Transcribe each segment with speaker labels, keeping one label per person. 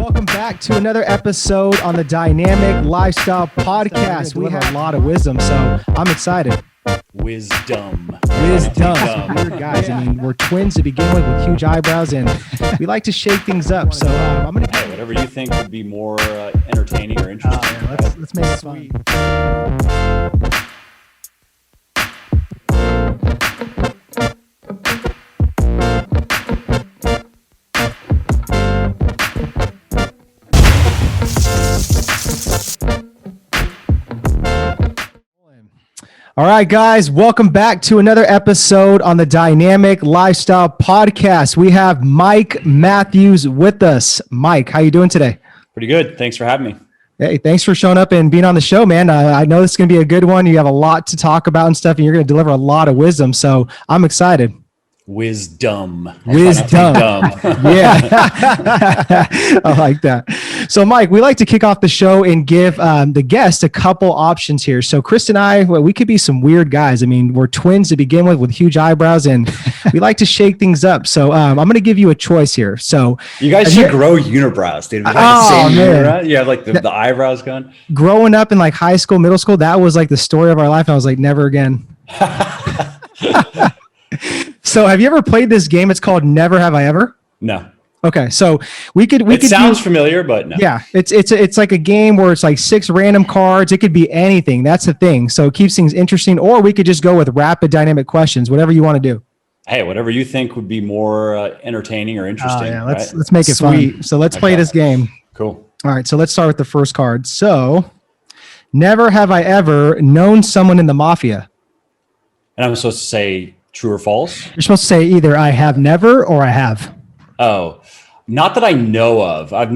Speaker 1: Welcome back to another episode on the Dynamic Lifestyle Podcast. We have a lot of wisdom, so I'm excited.
Speaker 2: Wisdom.
Speaker 1: Weird guys. I mean, we're twins to begin with huge eyebrows, and we like to shake things up. So I'm gonna
Speaker 2: whatever you think would be more entertaining or interesting.
Speaker 1: Let's make it fun. All right, guys, welcome back to another episode on the Dynamic Lifestyle Podcast. We have Mike Matthews with us. Mike, how you doing today?
Speaker 2: Pretty good. Thanks for having me.
Speaker 1: Hey, thanks for showing up and being on the show, man. I know this is going to be a good one. You have a lot to talk about and stuff, and you're going to deliver a lot of wisdom, so I'm excited.
Speaker 2: Wisdom.
Speaker 1: Yeah. I like that. So, Mike, we like to kick off the show and give the guest a couple options here. So Chris and I, we could be some weird guys. I mean, we're twins to begin with huge eyebrows, and we like to shake things up. So I'm going to give you a choice here. So
Speaker 2: you guys should grow unibrows, dude. You have like the eyebrows going.
Speaker 1: Growing up in like high school, middle school, that was like the story of our life. And I was like, never again. So have you ever played this game? It's called Never Have I Ever?
Speaker 2: No.
Speaker 1: Okay, so we could
Speaker 2: sounds familiar, but no.
Speaker 1: Yeah, it's like a game where it's like 6 random cards. It could be anything. That's the thing. So it keeps things interesting. Or we could just go with rapid dynamic questions, whatever you want to do.
Speaker 2: Hey, whatever you think would be more entertaining or interesting.
Speaker 1: Let's make it fun. So let's play this game.
Speaker 2: Cool.
Speaker 1: All right, so let's start with the first card. So, never have I ever known someone in the mafia.
Speaker 2: And I'm supposed to say true or false?
Speaker 1: You're supposed to say either I have never or I have.
Speaker 2: Oh, not that I know of. I've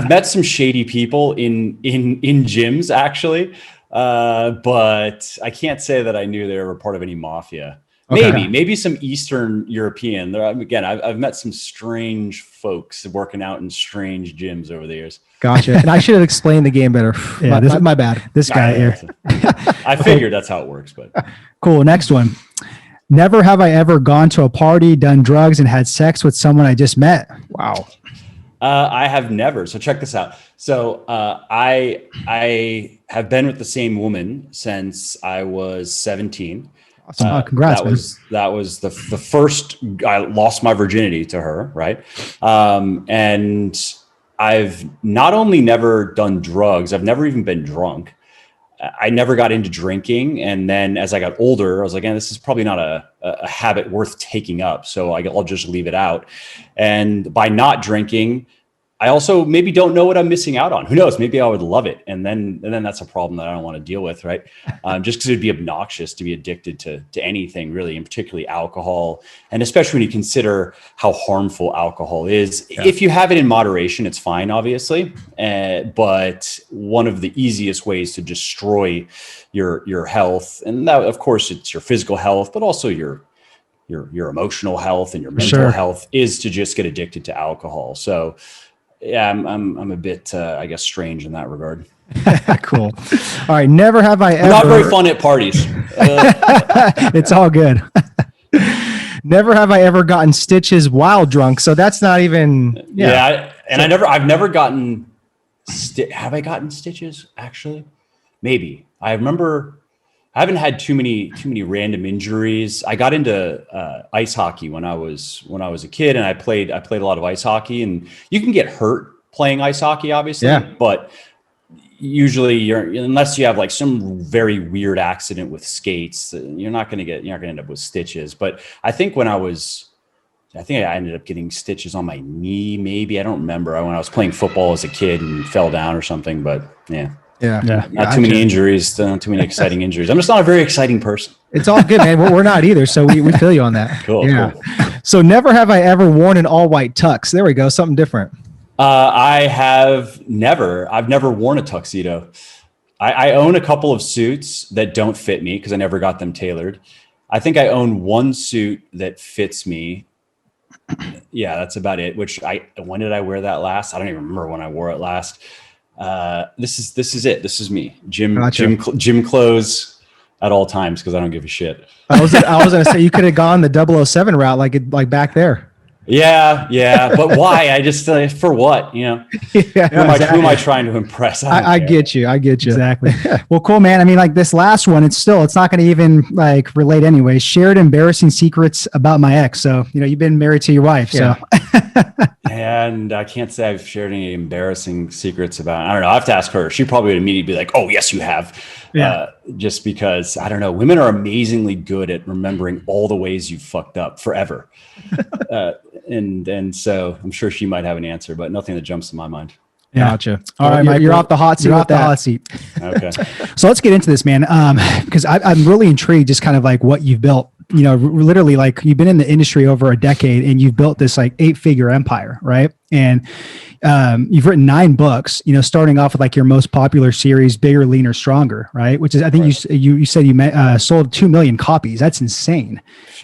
Speaker 2: met some shady people in gyms actually, but I can't say that I knew they were part of any mafia. Okay. Maybe some Eastern European. Again, I've met some strange folks working out in strange gyms over the years.
Speaker 1: Gotcha. And I should have explained the game better. Yeah, my bad. This guy here.
Speaker 2: I figured that's how it works, but
Speaker 1: cool. Next one. Never have I ever gone to a party, done drugs, and had sex with someone I just met. Wow.
Speaker 2: I have never. So check this out. So I have been with the same woman since I was 17.
Speaker 1: Awesome. Congrats,
Speaker 2: that was the first I lost my virginity to her, right? And I've not only never done drugs, I've never even been drunk. I never got into drinking. And then as I got older, I was like, this is probably not a habit worth taking up. So I'll just leave it out. And by not drinking, I also maybe don't know what I'm missing out on. Who knows? Maybe I would love it. And then that's a problem that I don't want to deal with, right? Just because it'd be obnoxious to be addicted to anything really, and particularly alcohol. And especially when you consider how harmful alcohol is. Yeah. If you have it in moderation, it's fine, obviously. But one of the easiest ways to destroy your health, and that, of course, it's your physical health, but also your emotional health and your mental health, is to just get addicted to alcohol. So yeah, I'm a bit, I guess, strange in that regard.
Speaker 1: Cool. All right. Never have I ever.
Speaker 2: Not very fun at parties.
Speaker 1: It's all good. Never have I ever gotten stitches while drunk. So that's not even.
Speaker 2: Yeah. I've never gotten. Have I gotten stitches? Actually, maybe. I remember. I haven't had too many random injuries. I got into ice hockey when I was a kid, and I played a lot of ice hockey. And you can get hurt playing ice hockey, obviously. Yeah. But usually, unless you have like some very weird accident with skates, you're not going to end up with stitches. But I think I ended up getting stitches on my knee. Maybe I don't remember when I was playing football as a kid and fell down or something. But yeah.
Speaker 1: Yeah.
Speaker 2: Not too many injuries, too many exciting injuries. I'm just not a very exciting person.
Speaker 1: It's all good, man. We're not either. So we feel you on that.
Speaker 2: Cool.
Speaker 1: Yeah.
Speaker 2: Cool.
Speaker 1: So never have I ever worn an all white tux. There we go. Something different.
Speaker 2: I've never worn a tuxedo. I own a couple of suits that don't fit me because I never got them tailored. I think I own one suit that fits me. Yeah, that's about it. When did I wear that last? I don't even remember when I wore it last. This is it. This is me. Gym clothes at all times because I don't give a shit.
Speaker 1: I was gonna say you could have gone the 007 route, like back there.
Speaker 2: Yeah. But why? I just, for what,
Speaker 1: Yeah,
Speaker 2: who am I trying to impress?
Speaker 1: I get you. I get you.
Speaker 3: Exactly. Well, cool, man. I mean, like this last one, it's not going to even like relate anyway. Shared embarrassing secrets about my ex. So, you've been married to your wife.
Speaker 1: Yeah.
Speaker 3: So
Speaker 2: And I can't say I've shared any embarrassing secrets about, I don't know. I have to ask her. She probably would immediately be like, oh, yes, you have.
Speaker 3: Yeah.
Speaker 2: Just because, I don't know, women are amazingly good at remembering all the ways you've fucked up forever. And so I'm sure she might have an answer, but nothing that jumps to my mind.
Speaker 3: Yeah.
Speaker 1: Gotcha. All right, Mike, you're
Speaker 3: well,
Speaker 1: off the hot seat.
Speaker 3: You're
Speaker 1: with
Speaker 3: off the
Speaker 1: that.
Speaker 3: hot seat.
Speaker 2: Okay.
Speaker 3: So let's get into this, man. Because I'm really intrigued, just kind of like what you've built. Literally, like you've been in the industry over a decade, and you've built this like 8-figure empire, right? And you've written 9 books. Starting off with like your most popular series, Bigger, Leaner, Stronger, right? Which is, I think you said you sold 2 million copies. That's insane.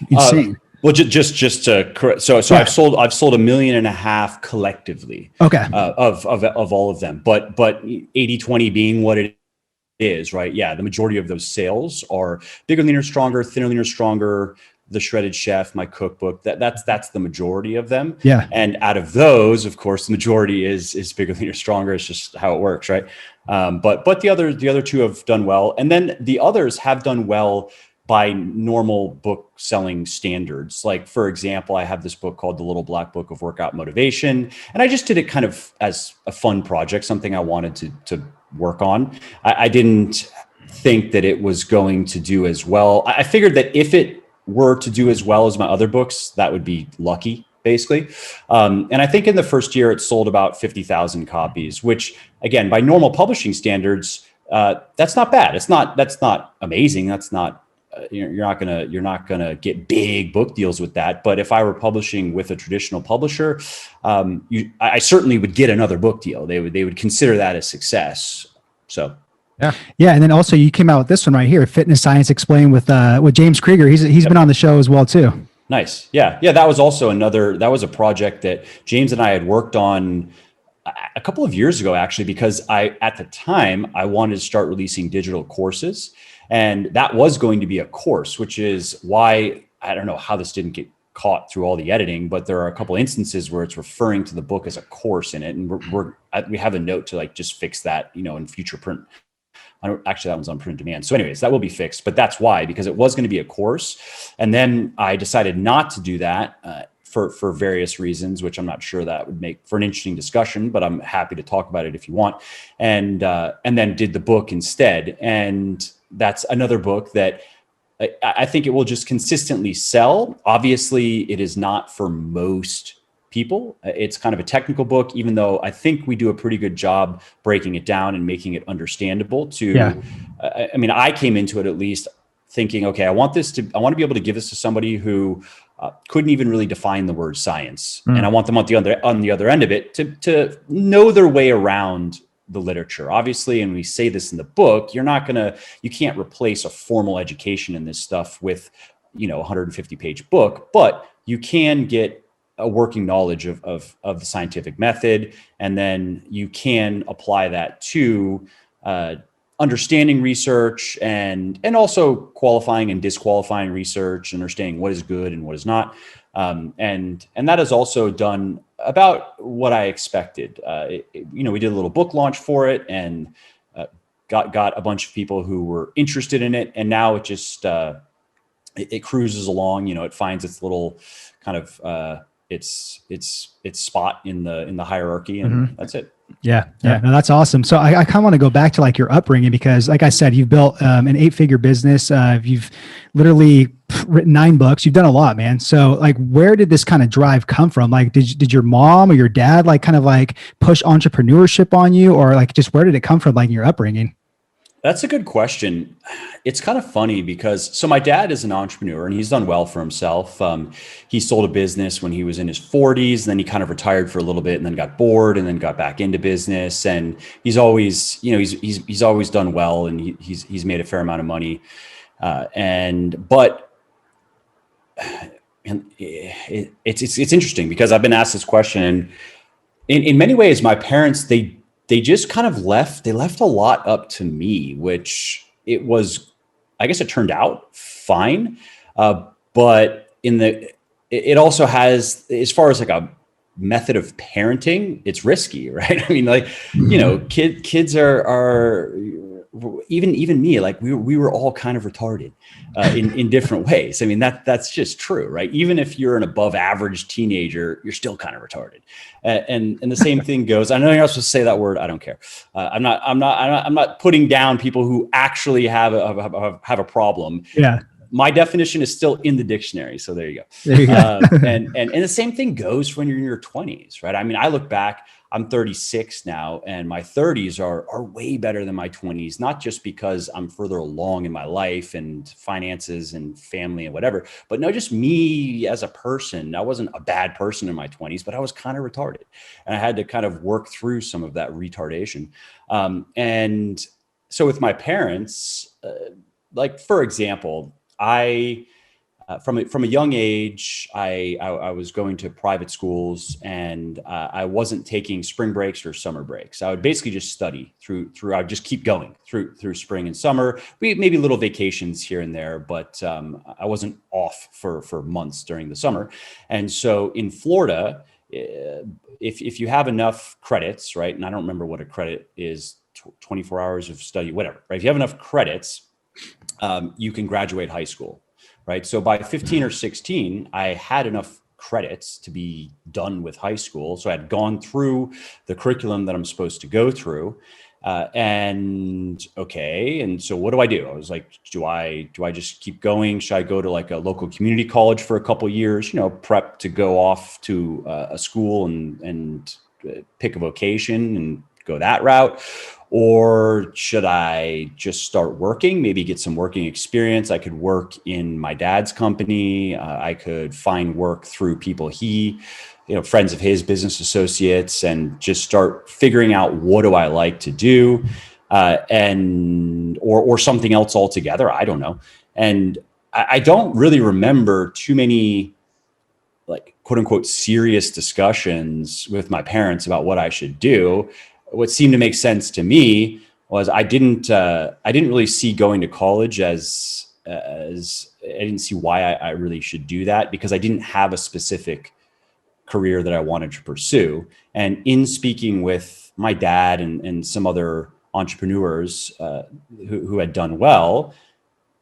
Speaker 3: Insane.
Speaker 2: Well, just to correct. So yeah. I've sold 1.5 million collectively.
Speaker 3: Okay.
Speaker 2: Of all of them, but 80-20 being what it is, right? Yeah. The majority of those sales are Bigger, Leaner, Stronger, Thinner, Leaner, Stronger, The Shredded Chef, my cookbook. That's the majority of them.
Speaker 3: Yeah.
Speaker 2: And out of those, of course, the majority is Bigger, Leaner, Stronger. It's just how it works, right? But the other 2 have done well, and then the others have done well by normal book selling standards. Like, for example, I have this book called The Little Black Book of Workout Motivation. And I just did it kind of as a fun project, something I wanted to work on. I didn't think that it was going to do as well. I figured that if it were to do as well as my other books, that would be lucky, basically. And I think in the first year, it sold about 50,000 copies, which, again, by normal publishing standards, that's not bad. That's not amazing. That's not, you're not gonna get big book deals with that. But if I were publishing with a traditional publisher, I certainly would get another book deal. They would consider that a success. So
Speaker 3: yeah, and then also you came out with this one right here, Fitness Science Explained with James Krieger. He's been on the show as well too.
Speaker 2: Nice. Yeah. That was also that was a project that James and I had worked on a couple of years ago, actually, because at the time I wanted to start releasing digital courses. And that was going to be a course, which is why I don't know how this didn't get caught through all the editing, but there are a couple of instances where it's referring to the book as a course in it. And we have a note to like just fix that, in future print. Actually, that one's on print demand. So anyways, that will be fixed, but that's why, because it was going to be a course. And then I decided not to do that for various reasons, which I'm not sure that would make for an interesting discussion, but I'm happy to talk about it if you want. And then did the book instead. And that's another book that I think it will just consistently sell. Obviously, it is not for most people. It's kind of a technical book, even though I think we do a pretty good job breaking it down and making it understandable I mean, I came into it at least thinking, okay, I want to be able to give this to somebody who couldn't even really define the word science. And I want them on the other end of it to know their way around the literature. Obviously, and we say this in the book, you can't replace a formal education in this stuff with, 150-page book, but you can get a working knowledge of the scientific method. And then you can apply that to understanding research and also qualifying and disqualifying research, understanding what is good and what is not. And that is also done about what I expected. We did a little book launch for it and got a bunch of people who were interested in it. And now it just, it cruises along, it finds its little kind of, its spot in the hierarchy, and that's it.
Speaker 3: Yeah. No, that's awesome. So I kind of want to go back to like your upbringing, because like I said, you've built an 8-figure business. You've literally written 9 books. You've done a lot, man. So like, where did this kind of drive come from? Like, did your mom or your dad like kind of like push entrepreneurship on you, or like just where did it come from, like in your upbringing?
Speaker 2: That's a good question. It's kind of funny because my dad is an entrepreneur and he's done well for himself. He sold a business when he was in his 40s, and then he kind of retired for a little bit and then got bored and then got back into business. And he's always, he's always done well, and he's made a fair amount of money. But it's interesting because I've been asked this question, and in many ways, my parents, they just kind of left a lot up to me, which it was, I guess it turned out fine. But it also has, as far as like a method of parenting, it's risky, right? I mean, like, you know, kids are even me, like we were all kind of retarded in different ways. I mean, that's just true, right? Even if you're an above average teenager, you're still kind of retarded. And the same thing goes. I know you're not supposed to say that word. I don't care. I'm not putting down people who actually have a problem.
Speaker 3: Yeah.
Speaker 2: My definition is still in the dictionary. So there you go.
Speaker 3: There you go.
Speaker 2: And the same thing goes when you're in your 20s, right? I mean, I look back, I'm 36 now, and my 30s are way better than my 20s, not just because I'm further along in my life and finances and family and whatever, but no, just me as a person. I wasn't a bad person in my 20s, but I was kind of retarded. And I had to kind of work through some of that retardation. And so with my parents, like, for example, from a young age, I was going to private schools, and I wasn't taking spring breaks or summer breaks. I would basically just study through. I would just keep going through spring and summer. Maybe little vacations here and there, but I wasn't off for months during the summer. And so in Florida, if you have enough credits, right? And I don't remember what a credit is, 24 hours of study, whatever, right? If you have enough credits, you can graduate high school, right? So by 15 or 16, I had enough credits to be done with high school. So I had gone through the curriculum that I'm supposed to go through. And so what do? I was like, do I just keep going? Should I go to like a local community college for a couple of years, prep to go off to a school and pick a vocation and go that route? Or should I just start working, maybe get some working experience? I could work in my dad's company. I could find work through people friends of his, business associates, and just start figuring out what do I like to do, or something else altogether. I don't know. And I don't really remember too many, like, quote unquote, serious discussions with my parents about what I should do. What seemed to make sense to me was I didn't really see going to college as I didn't see why I really should do that, because I didn't have a specific career that I wanted to pursue. And in speaking with my dad and some other entrepreneurs who had done well,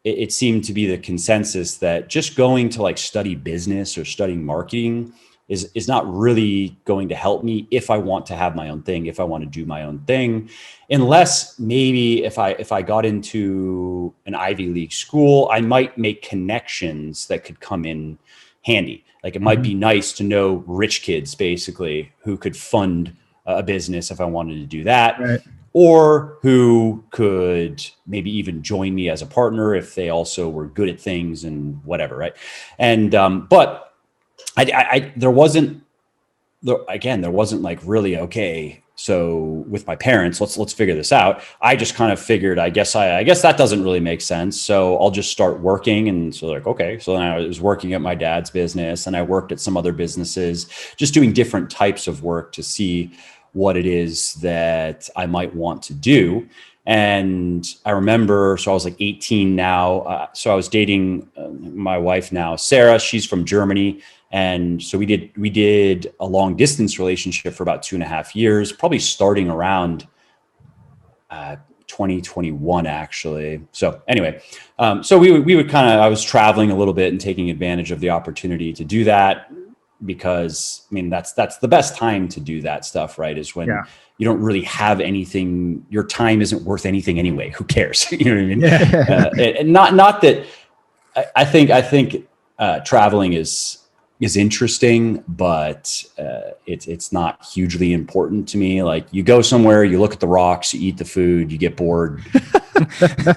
Speaker 2: it seemed to be the consensus that just going to like study business or studying marketing is not really going to help me if I want to have my own thing, if I want to do my own thing, unless maybe if I got into an Ivy League school, I might make connections that could come in handy. Like, it might be nice to know rich kids, basically, who could fund a business if I wanted to do that.
Speaker 3: Right.
Speaker 2: Or who could maybe even join me as a partner if they also were good at things and whatever, right? And but there wasn't like, really, okay, so with my parents, let's figure this out. I just kind of figured, I guess that doesn't really make sense, so I'll just start working. And so, like, okay, so then I was working at my dad's business, and I worked at some other businesses, just doing different types of work to see what it is that I might want to do. And I remember, so I was like 18 now. So I was dating my wife now, Sarah. She's from Germany. And so we did a long distance relationship for about 2.5 years, probably starting around 2021, actually. So anyway, so we would I was traveling a little bit and taking advantage of the opportunity to do that, because I mean, that's the best time to do that stuff, right? Is when you don't really have anything, your time isn't worth anything anyway. Who cares? You know what I mean? Yeah. And not that I think traveling is interesting, but it's not hugely important to me. Like, you go somewhere, you look at the rocks, you eat the food, you get bored.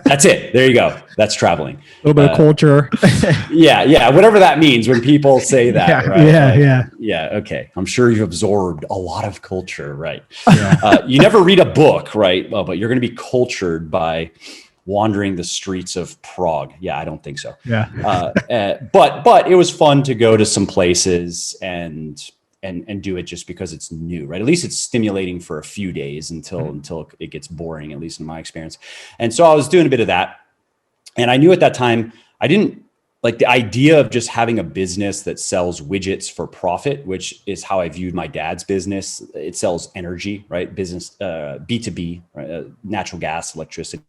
Speaker 2: That's it. There you go. That's traveling.
Speaker 3: A little bit of culture.
Speaker 2: Yeah. Whatever that means when people say that, right? Yeah. Okay. I'm sure you've absorbed a lot of culture, right? Yeah. You never read a book, right? Well, but you're going to be cultured by wandering the streets of Prague. Yeah, I don't think so.
Speaker 3: Yeah.
Speaker 2: But it was fun to go to some places and do it just because it's new, right? At least it's stimulating for a few days until it gets boring, at least in my experience. And so I was doing a bit of that. And I knew at that time, I didn't like the idea of just having a business that sells widgets for profit, which is how I viewed my dad's business. It sells energy, right? Business, B2B, right? Natural gas, electricity,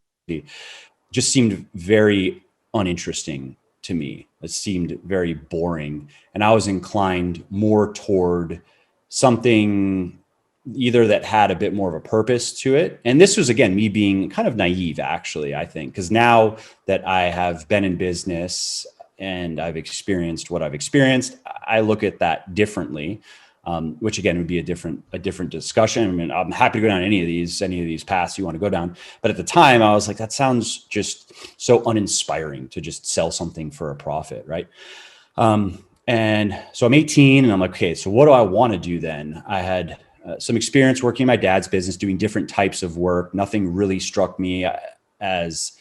Speaker 2: just seemed very uninteresting to me. It seemed very boring. And I was inclined more toward something either that had a bit more of a purpose to it. And this was, again, me being kind of naive, actually, I think, because now that I have been in business and I've experienced what I've experienced, I look at that differently, which again would be a different discussion. I mean, I'm happy to go down any of these paths you want to go down. But at the time, I was like, that sounds just so uninspiring to just sell something for a profit, right? And so I'm 18, and I'm like, okay, so what do I want to do then? I had some experience working in my dad's business, doing different types of work. Nothing really struck me as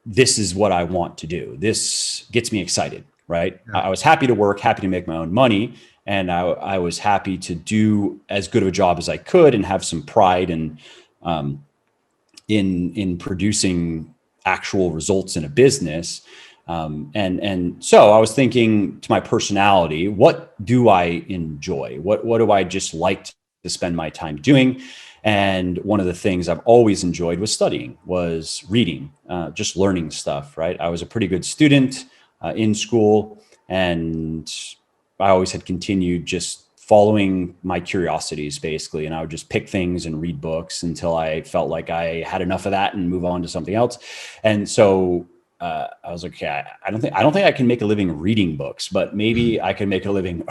Speaker 2: this is what I want to do. This gets me excited, right? Yeah. I was happy to work, happy to make my own money. And I was happy to do as good of a job as I could and have some pride in producing actual results in a business. And so I was thinking to my personality, what do I enjoy? What do I just like to spend my time doing? And one of the things I've always enjoyed was studying, was reading, just learning stuff, right? I was a pretty good student in school, and I always had continued just following my curiosities, basically. And I would just pick things and read books until I felt like I had enough of that and move on to something else. And so I was like, okay, I don't think I can make a living reading books, but maybe I can make a living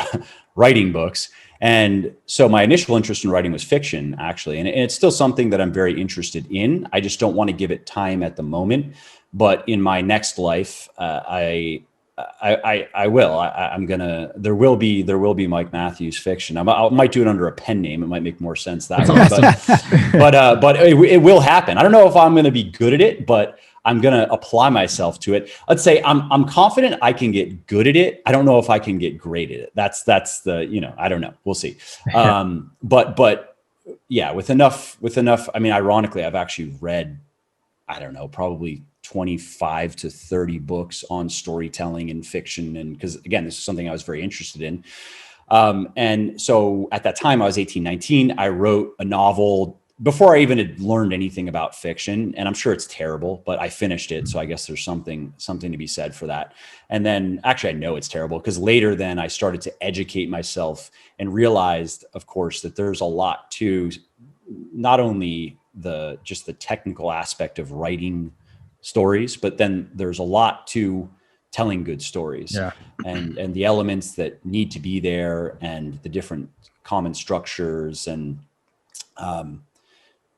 Speaker 2: writing books. And so my initial interest in writing was fiction, actually. And it's still something that I'm very interested in. I just don't want to give it time at the moment. But in my next life, I will. I'm gonna. There will be Mike Matthews fiction. I might do it under a pen name. It might make more sense that way. But it will happen. I don't know if I'm going to be good at it, but I'm going to apply myself to it. Let's say I'm confident I can get good at it. I don't know if I can get great at it. That's the, I don't know. We'll see. But yeah, with enough, I mean, ironically, I've actually read, I don't know, probably 25 to 30 books on storytelling and fiction. And because again, this is something I was very interested in. And so at that time I was 18, 19, I wrote a novel before I even had learned anything about fiction. And I'm sure it's terrible, but I finished it. So I guess there's something to be said for that. And then actually I know it's terrible because later then I started to educate myself and realized, of course, that there's a lot to not only just the technical aspect of writing stories, but then there's a lot to telling good stories. Yeah. and the elements that need to be there and the different common structures and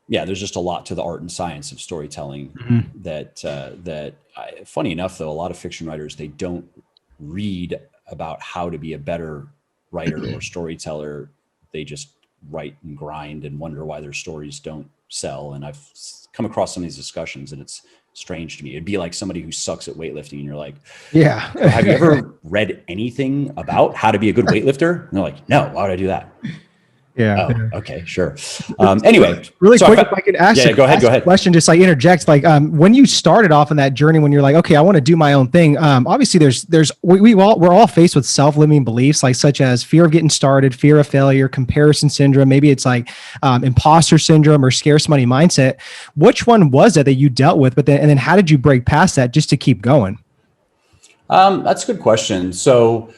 Speaker 2: there's just a lot to the art and science of storytelling that funny enough, though, a lot of fiction writers, they don't read about how to be a better writer or storyteller. They just write and grind and wonder why their stories don't sell. And I've come across some of these discussions and it's strange to me. It'd be like somebody who sucks at weightlifting and you're like, yeah, have you ever read anything about how to be a good weightlifter? And they're like, no, why would I do that? Yeah. Oh, okay, sure. Anyway,
Speaker 1: really quick, if I could ask, go ahead. Question, just like interject, like when you started off on that journey, when you're like, okay, I want to do my own thing. Obviously, we're all faced with self-limiting beliefs, like such as fear of getting started, fear of failure, comparison syndrome. Maybe it's like imposter syndrome or scarce money mindset. Which one was it that you dealt with? And then how did you break past that just to keep going?
Speaker 2: That's a good question. So.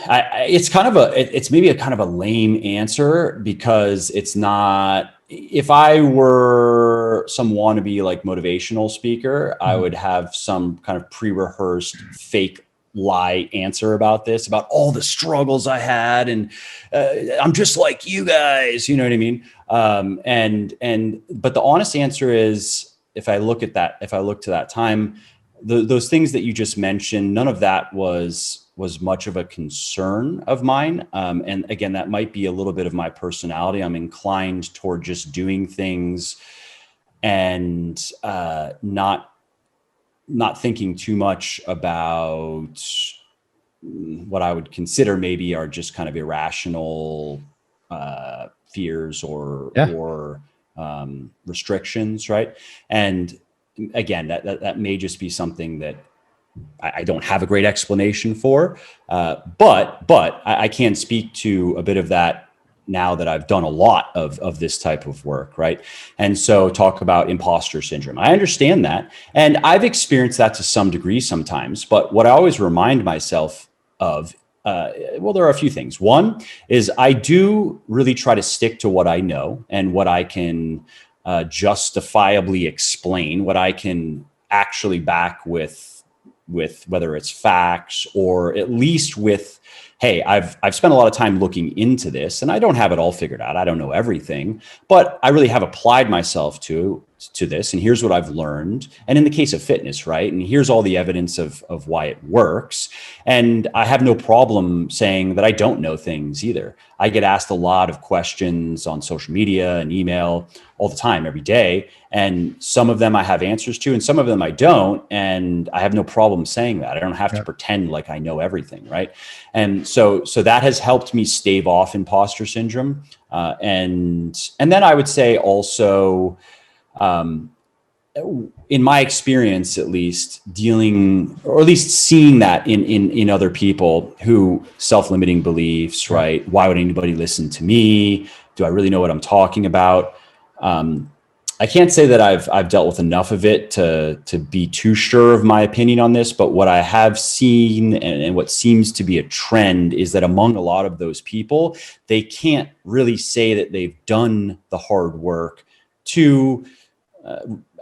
Speaker 2: It's maybe a kind of a lame answer because it's not, if I were some wannabe like motivational speaker, I would have some kind of pre-rehearsed fake lie answer about this, about all the struggles I had. And I'm just like you guys, you know what I mean? But the honest answer is, if I look to that time, those things that you just mentioned, none of that was much of a concern of mine. And again, that might be a little bit of my personality. I'm inclined toward just doing things and not thinking too much about what I would consider maybe are just kind of irrational fears or restrictions, right? And again, that may just be something that I don't have a great explanation for. But I can speak to a bit of that now that I've done a lot of this type of work, right? And so talk about imposter syndrome. I understand that. And I've experienced that to some degree sometimes. But what I always remind myself of, well, there are a few things. One is I do really try to stick to what I know and what I can justifiably explain, what I can actually back with whether it's facts or at least with, hey, I've spent a lot of time looking into this and I don't have it all figured out. I don't know everything, but I really have applied myself to this. And here's what I've learned. And in the case of fitness, right? And here's all the evidence of why it works. And I have no problem saying that I don't know things either. I get asked a lot of questions on social media and email all the time, every day. And some of them I have answers to, and some of them I don't. And I have no problem saying that. I don't have to pretend like I know everything, right? And so that has helped me stave off imposter syndrome. And then I would say also, in my experience, at least dealing, or at least seeing that in other people who self-limiting beliefs, right? Why would anybody listen to me? Do I really know what I'm talking about? I can't say that I've dealt with enough of it to be too sure of my opinion on this, but what I have seen and what seems to be a trend is that among a lot of those people, they can't really say that they've done the hard work to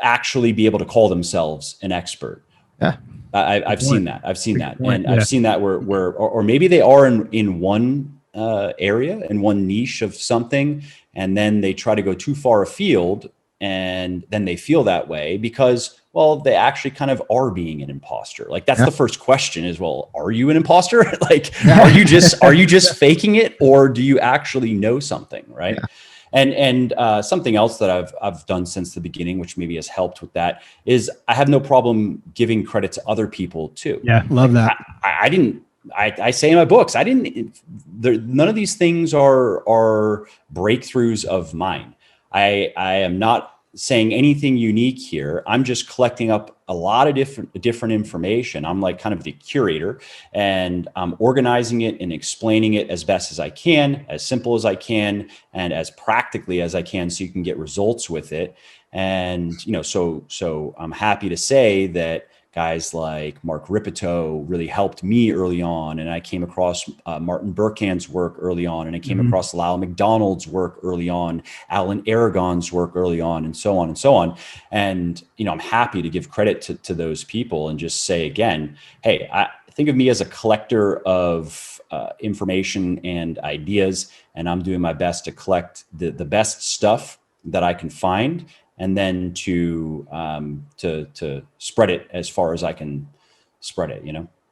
Speaker 2: actually be able to call themselves an expert.
Speaker 1: Yeah.
Speaker 2: I've seen that. I've seen that. And I've seen that where or maybe they are in one area, in one niche of something, and then they try to go too far afield, and then they feel that way because, well, they actually kind of are being an imposter. Like that's the first question is, well, are you an imposter? Like, are you just faking it, or do you actually know something? Right. Yeah. And something else that I've done since the beginning, which maybe has helped with that, is I have no problem giving credit to other people too.
Speaker 3: Yeah, love that.
Speaker 2: I say in my books, none of these things are breakthroughs of mine. I am not saying anything unique here. I'm just collecting up a lot of different information. I'm like kind of the curator, and I'm organizing it and explaining it as best as I can, as simple as I can, and as practically as I can, so you can get results with it. And so I'm happy to say that guys like Mark Ripito really helped me early on. And I came across Martin Burkhand's work early on. And I came across Lyle McDonald's work early on, Alan Aragon's work early on, and so on and so on. And, I'm happy to give credit to those people and just say again, hey, I think of me as a collector of information and ideas, and I'm doing my best to collect the best stuff that I can find, and then to spread it as far as I can spread it,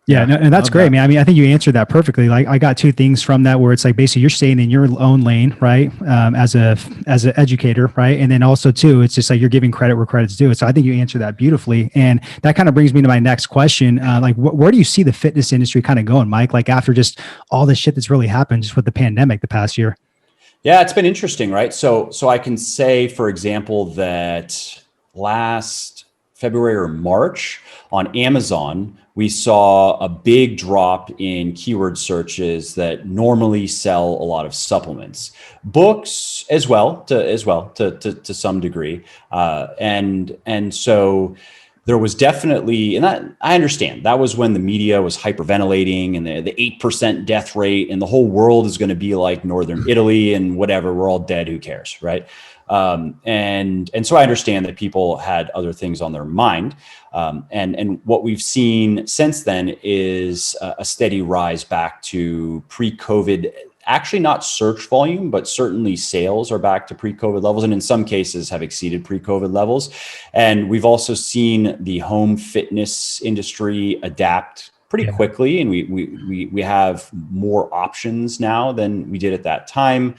Speaker 3: Yeah, no, and that's great, man. I mean, I think you answered that perfectly. Like, I got two things from that, where it's like basically you're staying in your own lane, right? As an educator, right? And then also too, it's just like you're giving credit where credit's due. So I think you answered that beautifully, and that kind of brings me to my next question. Like, where do you see the fitness industry kind of going, Mike? Like after just all the shit that's really happened just with the pandemic the past year.
Speaker 2: Yeah, it's been interesting, right? So I can say, for example, that last February or March on Amazon, we saw a big drop in keyword searches that normally sell a lot of supplements, books as well to some degree, and so there was definitely, and that I understand, that was when the media was hyperventilating and the 8% death rate and the whole world is going to be like Northern Italy and whatever, we're all dead, who cares, right? And so I understand that people had other things on their mind. And what we've seen since then is a steady rise back to pre-COVID, actually not search volume, but certainly sales are back to pre-COVID levels, and in some cases have exceeded pre-COVID levels. And we've also seen the home fitness industry adapt pretty quickly, and we have more options now than we did at that time.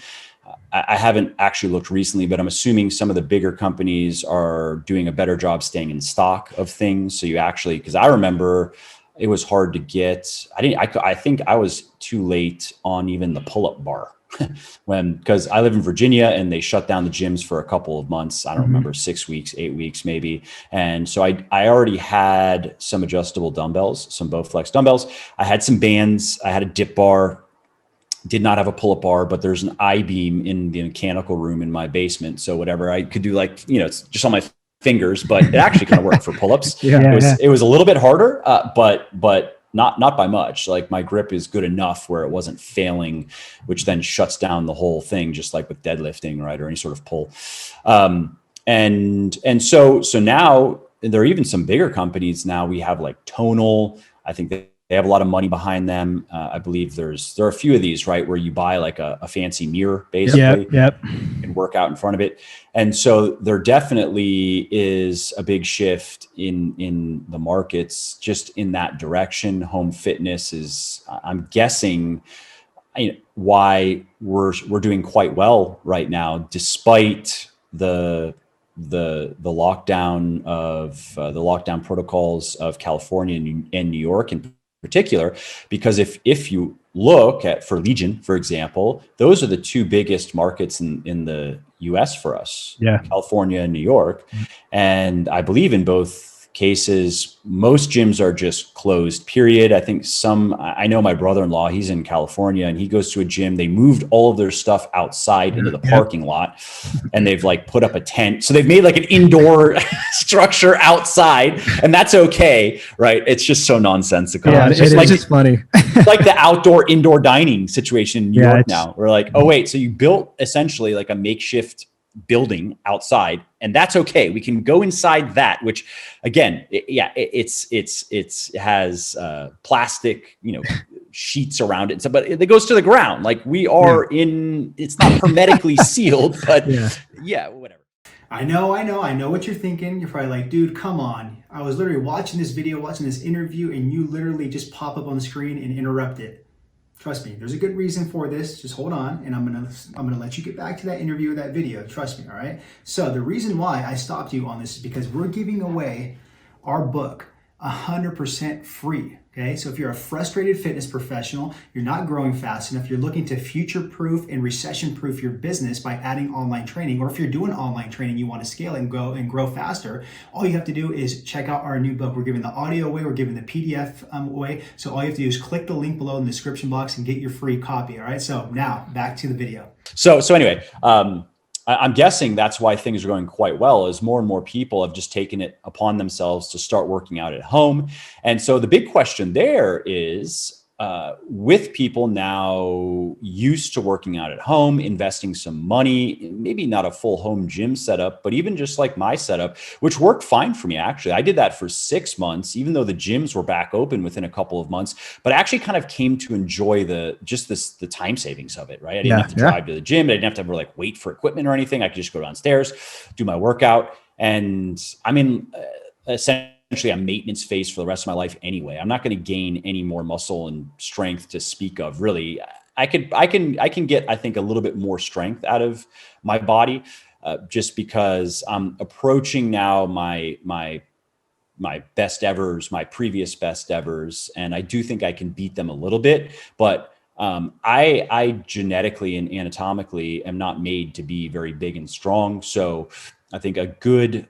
Speaker 2: I haven't actually looked recently, but I'm assuming some of the bigger companies are doing a better job staying in stock of things. So you actually, because I remember it was hard to get. I think I was too late on even the pull-up bar. because I live in Virginia and they shut down the gyms for a couple of months. I don't remember, 6 weeks, 8 weeks, maybe. And so I already had some adjustable dumbbells, some Bowflex dumbbells. I had some bands. I had a dip bar. Did not have a pull-up bar, but there's an I-beam in the mechanical room in my basement. So whatever I could do, like, it's just on my fingers, but it actually kind of worked for pull-ups. It was a little bit harder, but not by much. Like, my grip is good enough where it wasn't failing, which then shuts down the whole thing, just like with deadlifting, right? Or any sort of pull. And so now there are even some bigger companies now. We have like Tonal. I think they have a lot of money behind them. I believe there are a few of these, right, where you buy like a fancy mirror, basically, and work out in front of it. And so there definitely is a big shift in the markets just in that direction. Home fitness is, I'm guessing, why we're doing quite well right now, despite the lockdown of the lockdown protocols of California and New York in particular, because if you look at, for Legion, for example, those are the two biggest markets in the US for us, California and New York. And I believe in both cases, most gyms are just closed, period. I think I know my brother-in-law, he's in California and he goes to a gym. They moved all of their stuff outside into the parking lot, and they've like put up a tent. So they've made like an indoor structure outside, and that's okay, right? It's just so nonsensical.
Speaker 3: Yeah, it's just funny.
Speaker 2: Like the outdoor indoor dining situation in New York now. We're like, oh wait, so you built essentially like a makeshift building outside, and that's okay. We can go inside that, which again, it has plastic, sheets around it. So, but it goes to the ground. Like, we are it's not hermetically sealed, but whatever.
Speaker 3: I know what you're thinking. You're probably like, dude, come on. I was literally watching this video, watching this interview, and you literally just pop up on the screen and interrupt it. Trust me, there's a good reason for this. Just hold on, and I'm gonna let you get back to that interview or that video. Trust me, all right? So the reason why I stopped you on this is because we're giving away our book 100% free. Okay, so if you're a frustrated fitness professional, you're not growing fast enough, you're looking to future-proof and recession-proof your business by adding online training, or if you're doing online training, you want to scale and grow faster, all you have to do is check out our new book. We're giving the audio away, we're giving the PDF away. So all you have to do is click the link below in the description box and get your free copy. All right, so now back to the video.
Speaker 2: So anyway, I'm guessing that's why things are going quite well, is more and more people have just taken it upon themselves to start working out at home. And so the big question there is, with people now used to working out at home, investing some money, maybe not a full home gym setup, but even just like my setup, which worked fine for me, actually. I did that for 6 months, even though the gyms were back open within a couple of months, but I actually kind of came to enjoy the time savings of it, right? I didn't have to drive to the gym. I didn't have to like wait for equipment or anything. I could just go downstairs, do my workout. And I mean, essentially a maintenance phase for the rest of my life anyway. I'm not going to gain any more muscle and strength to speak of, really. I can get, I think, a little bit more strength out of my body, just because I'm approaching now my best evers, my previous best evers, and I do think I can beat them a little bit. But I genetically and anatomically am not made to be very big and strong. So I think a good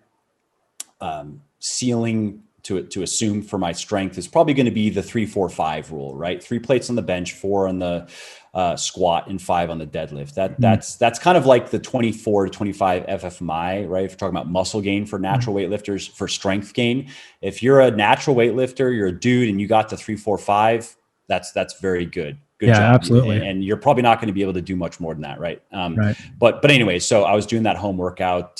Speaker 2: ceiling to assume for my strength is probably going to be the 3-4-5 rule, right? 3 plates on the bench, 4 on the squat, and 5 on the deadlift. That's kind of like the 24 to 25 FFMI, right? If you're talking about muscle gain for natural weightlifters, for strength gain. If you're a natural weightlifter, you're a dude, and you got the 3-4-5, that's very good. Good job.
Speaker 3: Absolutely.
Speaker 2: And you're probably not going to be able to do much more than that, right?
Speaker 3: Right.
Speaker 2: But anyway, so I was doing that home workout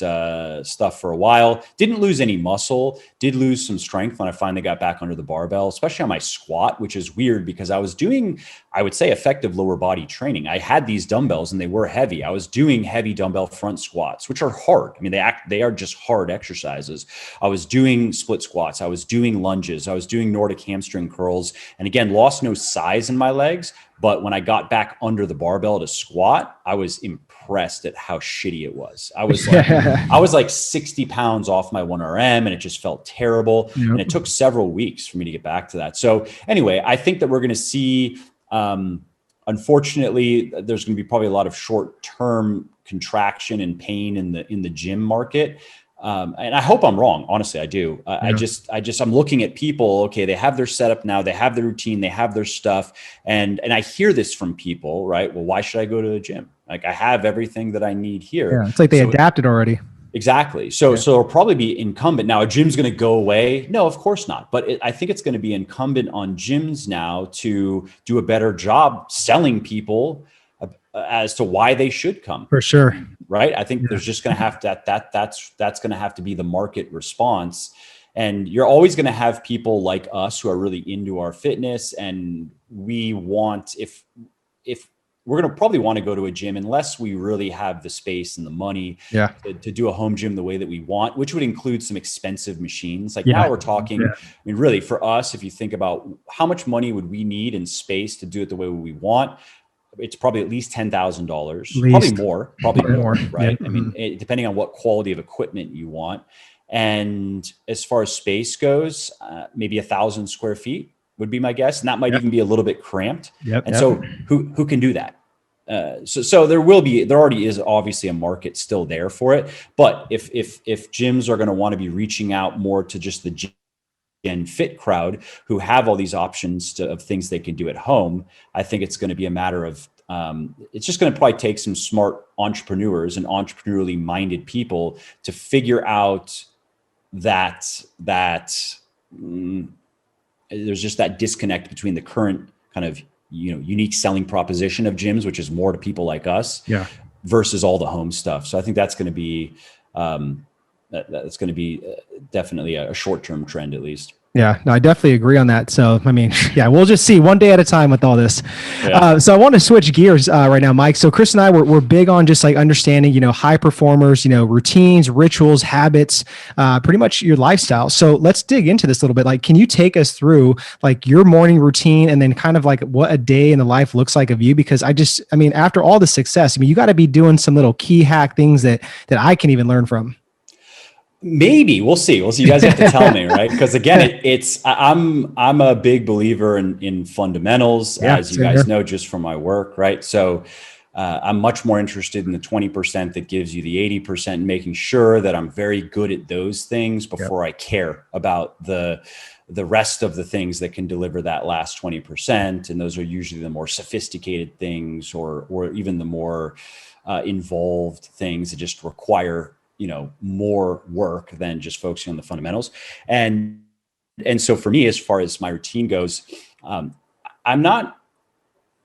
Speaker 2: stuff for a while. Didn't lose any muscle. Did lose some strength when I finally got back under the barbell, especially on my squat, which is weird because I was doing, I would say, effective lower body training. I had these dumbbells and they were heavy. I was doing heavy dumbbell front squats, which are hard. I mean, they are just hard exercises. I was doing split squats. I was doing lunges. I was doing Nordic hamstring curls. And again, lost no size in my legs. But when I got back under the barbell to squat, I was impressed at how shitty it was. I was like 60 pounds off my 1RM, and it just felt terrible. Yep. And it took several weeks for me to get back to that. So anyway, I think that we're going to see unfortunately, there's going to be probably a lot of short-term contraction and pain in the gym market. And I hope I'm wrong. Honestly, I do. I'm looking at people. Okay, they have their setup now. They have their routine. They have their stuff. And I hear this from people, right? Well, why should I go to a gym? Like, I have everything that I need here.
Speaker 3: Yeah, it's like they adapted already.
Speaker 2: Exactly. So it'll probably be incumbent. Now, a gym's going to go away? No, of course not. But I think it's going to be incumbent on gyms now to do a better job selling people as to why they should come.
Speaker 3: For sure.
Speaker 2: Right. I think there's just going to have to, that's going to have to be the market response. And you're always going to have people like us who are really into our fitness. And we want, if we're going to probably want to go to a gym unless we really have the space and the money to do a home gym the way that we want, which would include some expensive machines. Like now we're talking, I mean, really for us, if you think about how much money would we need in space to do it the way we want, it's probably at least $10,000, probably more, right? I mean, depending on what quality of equipment you want. And as far as space goes, maybe 1,000 square feet would be my guess. And that might even be a little bit cramped. So who can do that? So there already is obviously a market still there for it. But if gyms are going to want to be reaching out more to just the gym and fit crowd who have all these options of things they can do at home, I think it's going to be a matter of, it's just going to probably take some smart entrepreneurs and entrepreneurially minded people to figure out that there's just that disconnect between the current kind of, unique selling proposition of gyms, which is more to people like us versus all the home stuff. So I think that's going to be, definitely a short-term trend, at least.
Speaker 3: Yeah, no, I definitely agree on that. So, I mean, we'll just see one day at a time with all this. So I want to switch gears right now, Mike. So Chris and I, we're big on just like understanding, high performers, routines, rituals, habits, pretty much your lifestyle. So let's dig into this a little bit. Like, can you take us through like your morning routine and then kind of like what a day in the life looks like of you? Because after all the success, you got to be doing some little key hack things that I can even learn from.
Speaker 2: Maybe we'll see. You guys have to tell me, right? Because again, I'm a big believer in fundamentals, as you guys know, just from my work, right? So I'm much more interested in the 20% that gives you the 80%, making sure that I'm very good at those things before I care about the rest of the things that can deliver that last 20%. And those are usually the more sophisticated things, or even the more involved things that just require more work than just focusing on the fundamentals. And so for me, as far as my routine goes, I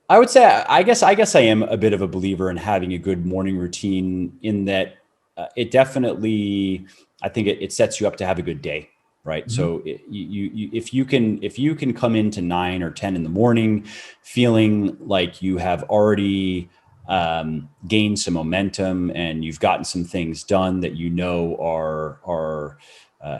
Speaker 2: guess I am a bit of a believer in having a good morning routine, in that it definitely, I think it sets you up to have a good day. Right. So if you can come into 9 or 10 in the morning feeling like you have already gain some momentum and you've gotten some things done that are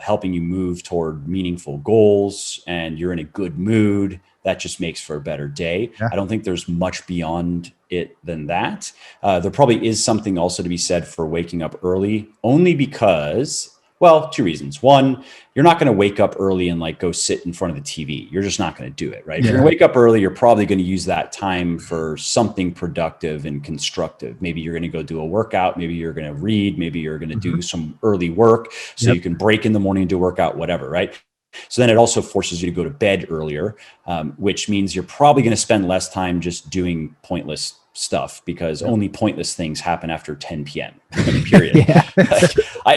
Speaker 2: helping you move toward meaningful goals, and you're in a good mood, that just makes for a better day. I don't think there's much beyond it than that. There probably is something also to be said for waking up early, only because, well, 2 reasons. One, you're not going to wake up early and like go sit in front of the TV. You're just not going to do it, right? If you're going to wake up early, you're probably going to use that time for something productive and constructive. Maybe you're going to go do a workout. Maybe you're going to read. Maybe you're going to do some early work so you can break in the morning and do a workout, whatever, right? So then it also forces you to go to bed earlier, which means you're probably going to spend less time just doing pointless stuff, because only pointless things happen after 10 p.m. period.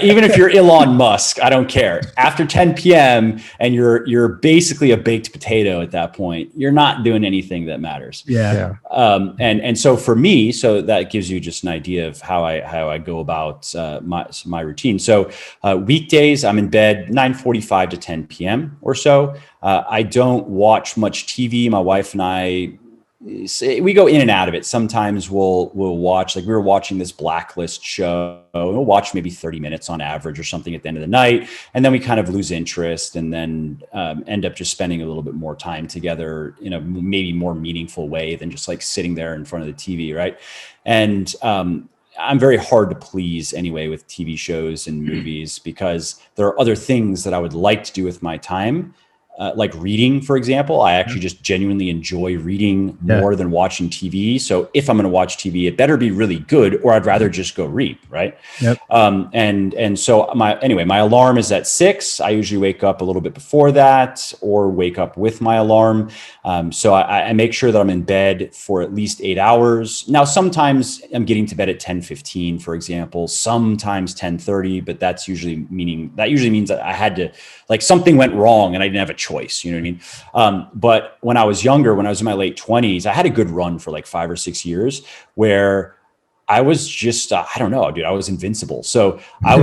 Speaker 2: Even if you're Elon Musk, I don't care. After 10 p.m. and you're basically a baked potato at that point, you're not doing anything that matters. And so for me, so that gives you just an idea of how I go about my routine. So weekdays, I'm in bed 9:45 to 10 p.m. or so. I don't watch much TV. My wife and I, we go in and out of it. Sometimes we'll watch, like we were watching this Blacklist show. We'll watch maybe 30 minutes on average or something at the end of the night. And then we kind of lose interest, and then end up just spending a little bit more time together in a maybe more meaningful way than just like sitting there in front of the TV. Right. And I'm very hard to please anyway with TV shows and movies, because there are other things that I would like to do with my time like reading, for example. I actually just genuinely enjoy reading more than watching TV. So if I'm going to watch TV, it better be really good, or I'd rather just go read. Right.
Speaker 3: Yep.
Speaker 2: And so my alarm is at 6. I usually wake up a little bit before that, or wake up with my alarm. So I make sure that I'm in bed for at least 8 hours. Now, sometimes I'm getting to bed at 10:15, for example, sometimes 10:30, but that usually means that I had to, like, something went wrong and I didn't have a choice. You know what I mean? But when I was younger, when I was in my late 20s, I had a good run for like 5 or 6 years where I was just, I don't know, dude, I was invincible. So I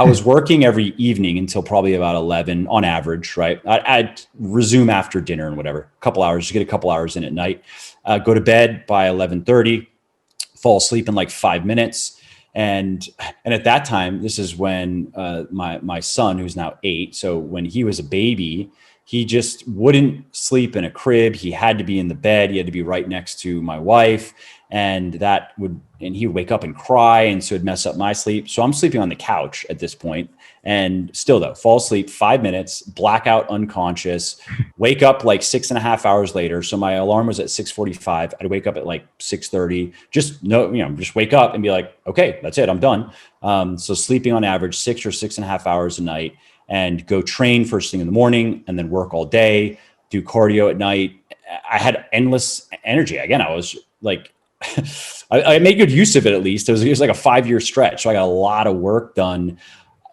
Speaker 2: was working every evening until probably about 11 on average, right? I'd resume after dinner and whatever, a couple hours, just get a couple hours in at night, go to bed by 11:30, fall asleep in like 5 minutes. And at that time, this is when my son, who's now 8, so when he was a baby, he just wouldn't sleep in a crib. He had to be in the bed. He had to be right next to my wife, and he would wake up and cry, and so it'd mess up my sleep. So I'm sleeping on the couch at this point, and still though, fall asleep 5 minutes, blackout, unconscious, wake up like 6.5 hours later. So my alarm was at 6:45. I'd wake up at like 6:30. Just wake up and be like, okay, that's it, I'm done. So sleeping on average 6 or 6.5 hours a night, and go train first thing in the morning, and then work all day, do cardio at night. I had endless energy. Again, I was like, I made good use of it. At least it was like a 5-year stretch. So I got a lot of work done,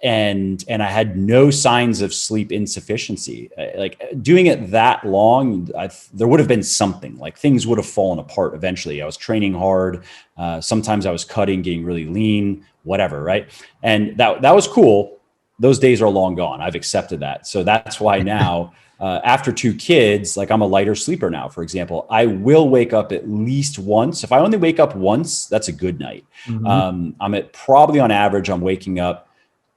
Speaker 2: and I had no signs of sleep insufficiency. Like, doing it that long, there would have been something, like things would have fallen apart eventually. I was training hard. Sometimes I was cutting, getting really lean, whatever. Right. And that was cool. Those days are long gone. I've accepted that. So that's why now, after 2 kids, like, I'm a lighter sleeper now. For example, I will wake up at least once. If I only wake up once, that's a good night. I'm at probably on average, I'm waking up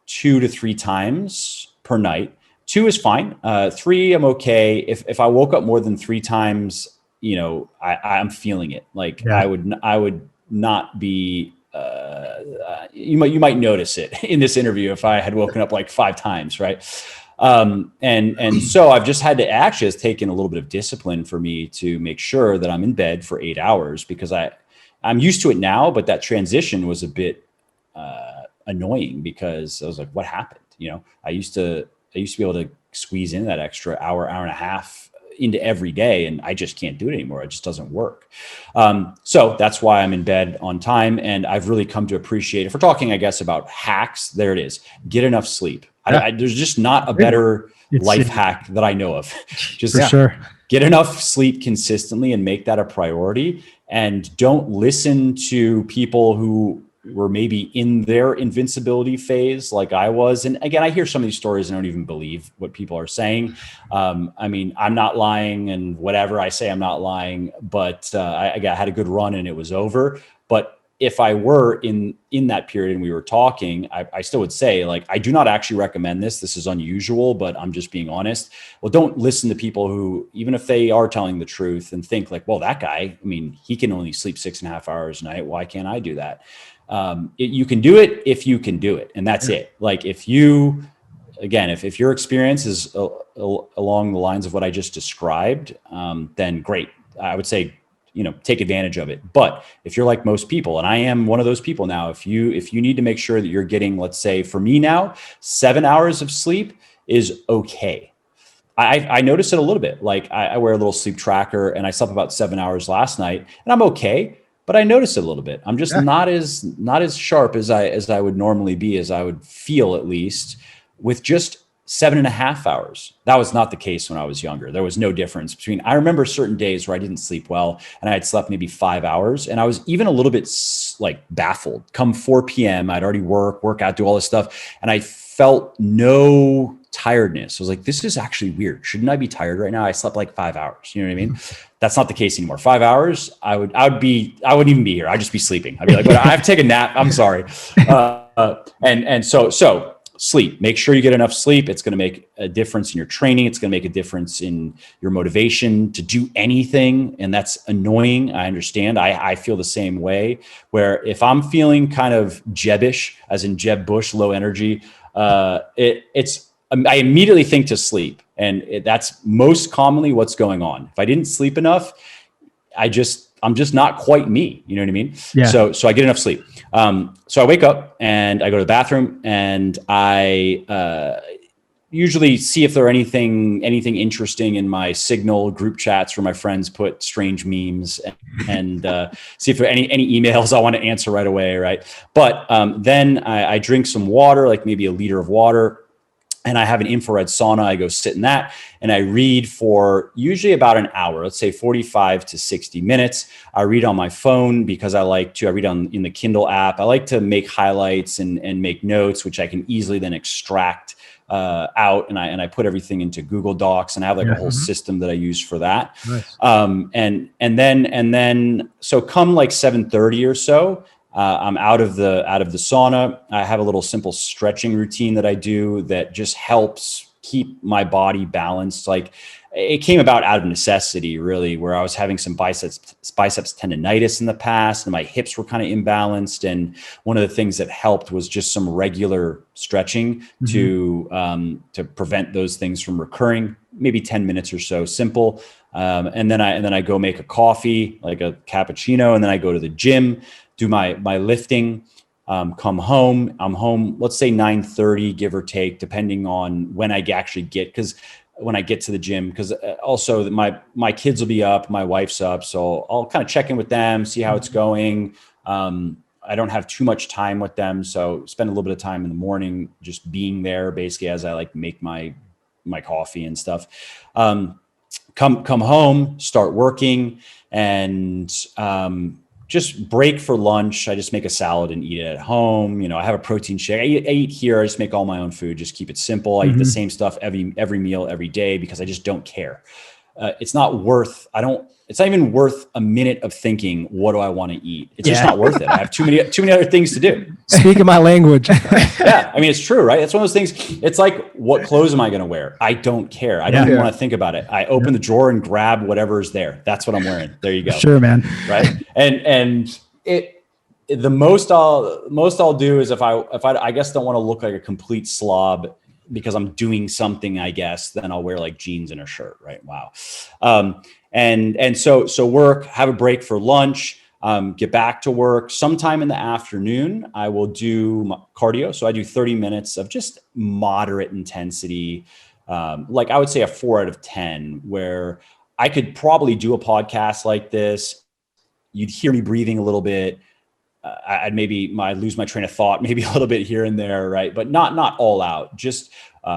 Speaker 2: 2 to 3 times per night. 2 is fine. 3, I'm okay. If I woke up more than 3 times, I'm feeling it. Like, I would not be. You might notice it in this interview if I had woken up like 5 times, right? And so I've just had to, actually, it's taken a little bit of discipline for me to make sure that I'm in bed for 8 hours, because I'm used to it now, but that transition was a bit annoying, because I was like, what happened? I used to be able to squeeze in that extra hour and a half into every day, and I just can't do it anymore. It just doesn't work. So that's why I'm in bed on time. And I've really come to appreciate, if we're talking, I guess, about hacks, there it is. Get enough sleep. There's just not a better life hack that I know of. Just
Speaker 3: for sure.
Speaker 2: Get enough sleep consistently and make that a priority. And don't listen to people who were maybe in their invincibility phase like I was. And again, I hear some of these stories and I don't even believe what people are saying. I mean, I'm not lying, and whatever I say, I'm not lying, but I had a good run and it was over. But if I were in that period and we were talking, I still would say, like, I do not actually recommend this. This is unusual, but I'm just being honest. Well, don't listen to people who, even if they are telling the truth, and think like, well, that guy, I mean, he can only sleep 6.5 hours a night. Why can't I do that? You can do it if you can do it. And that's it. Like, if your experience is along the lines of what I just described, then great. I would say, take advantage of it. But if you're like most people, and I am one of those people now, if you need to make sure that you're getting, let's say for me now, 7 hours of sleep is okay. I notice it a little bit. Like, I wear a little sleep tracker, and I slept about 7 hours last night, and I'm okay. But I notice it a little bit. I'm just not as sharp as I would normally be, as I would feel, at least, with just 7.5 hours. That was not the case when I was younger. There was no difference between, I remember certain days where I didn't sleep well and I had slept maybe 5 hours, and I was even a little bit like baffled. Come 4 p.m., I'd already work out, do all this stuff, and I felt no tiredness. I was like, this is actually weird. Shouldn't I be tired right now? I slept like 5 hours. You know what I mean? That's not the case anymore. 5 hours, I wouldn't even be here. I'd just be sleeping. I'd be like, but I have to take a nap. I'm sorry. And so sleep, make sure you get enough sleep. It's going to make a difference in your training. It's going to make a difference in your motivation to do anything. And that's annoying. I understand. I feel the same way, where if I'm feeling kind of Jebbish, as in Jeb Bush, low energy, I immediately think to sleep. That's most commonly what's going on. If I didn't sleep enough, I'm just not quite me. You know what I mean?
Speaker 3: Yeah.
Speaker 2: So I get enough sleep. So I wake up and I go to the bathroom, and I usually see if there are anything interesting in my Signal group chats where my friends put strange memes, and see if there are any emails I want to answer right away. Right. But then I drink some water, like maybe a liter of water. And I have an infrared sauna. I go sit in that and I read for usually about an hour, let's say 45 to 60 minutes. I read on my phone because I read in the Kindle app. I like to make highlights and make notes, which I can easily then extract out. And I put everything into Google Docs, and I have like a whole system that I use for that.
Speaker 3: Nice.
Speaker 2: And then, so come like 7:30 or so, I'm out of the sauna. I have a little simple stretching routine that I do that just helps keep my body balanced. Like, it came about out of necessity, really, where I was having some biceps tendonitis in the past, and my hips were kind of imbalanced. And one of the things that helped was just some regular stretching to prevent those things from recurring. Maybe 10 minutes or so, simple. And then I go make a coffee, like a cappuccino, and then I go to the gym, do my lifting, come home. I'm home, let's say 9:30, give or take, depending on when I actually because when I get to the gym, because also my kids will be up, my wife's up. So I'll kind of check in with them, see how it's going. I don't have too much time with them. So spend a little bit of time in the morning, just being there basically as I like make my coffee and stuff. Come home, start working, and just break for lunch. I just make a salad and eat it at home. I have a protein shake. I eat here. I just make all my own food. Just keep it simple. I eat the same stuff every meal, every day, because I just don't care. It's not even worth a minute of thinking, what do I want to eat? It's just not worth it. I have too many other things to do.
Speaker 1: Speaking my language.
Speaker 2: Yeah. I mean, it's true, right? It's one of those things. It's like, what clothes am I going to wear? I don't care. I don't even want to think about it. I open the drawer and grab whatever is there. That's what I'm wearing. There you go.
Speaker 3: Sure, man.
Speaker 2: Right. And the most I'll do is if I guess don't want to look like a complete slob because I'm doing something, I guess, then I'll wear like jeans and a shirt. Right. Wow. And so work, have a break for lunch, get back to work. Sometime in the afternoon, I will do cardio. So I do 30 minutes of just moderate intensity. Like I would say a 4 out of 10, where I could probably do a podcast like this. You'd hear me breathing a little bit. I'd lose my train of thought, maybe a little bit here and there, right? But not all out, just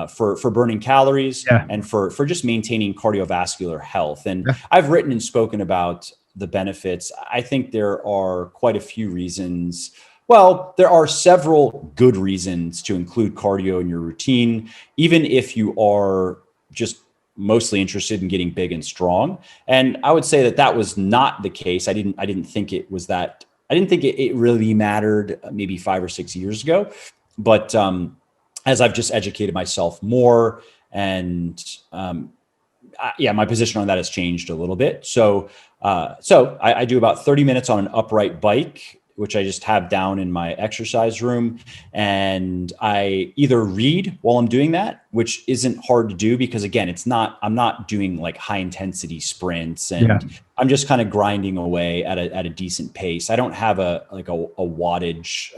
Speaker 2: for burning calories and for just maintaining cardiovascular health. And I've written and spoken about the benefits. I think there are quite a few reasons. Well, there are several good reasons to include cardio in your routine, even if you are just mostly interested in getting big and strong. And I would say that was not the case. I didn't think it was that. I didn't think it really mattered maybe 5 or 6 years ago, but as I've just educated myself more, and my position on that has changed a little bit. So I do about 30 minutes on an upright bike, which I just have down in my exercise room. And I either read while I'm doing that, which isn't hard to do because again, I'm not doing like high intensity sprints, and I'm just kind of grinding away at a decent pace. I don't have a wattage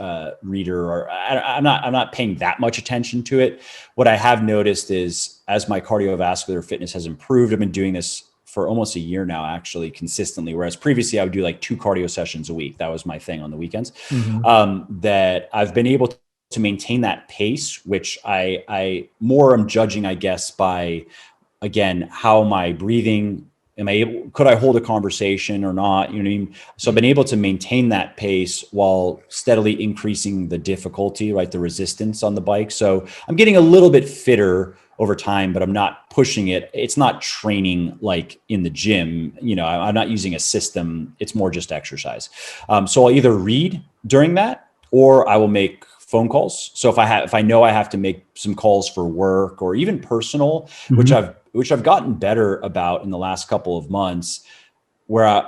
Speaker 2: reader, or I'm not paying that much attention to it. What I have noticed is as my cardiovascular fitness has improved, I've been doing this for almost a year now, actually, consistently. Whereas previously I would do like 2 cardio sessions a week. That was my thing on the weekends. That I've been able to maintain that pace, which I more am judging, I guess, by, again, how am I breathing? Could I hold a conversation or not? You know what I mean? So I've been able to maintain that pace while steadily increasing the difficulty, right? The resistance on the bike. So I'm getting a little bit fitter over time, but I'm not pushing it. It's not training like in the gym. I'm not using a system. It's more just exercise. So I'll either read during that, or I will make phone calls. So if I know I have to make some calls for work or even personal, which I've gotten better about in the last couple of months, where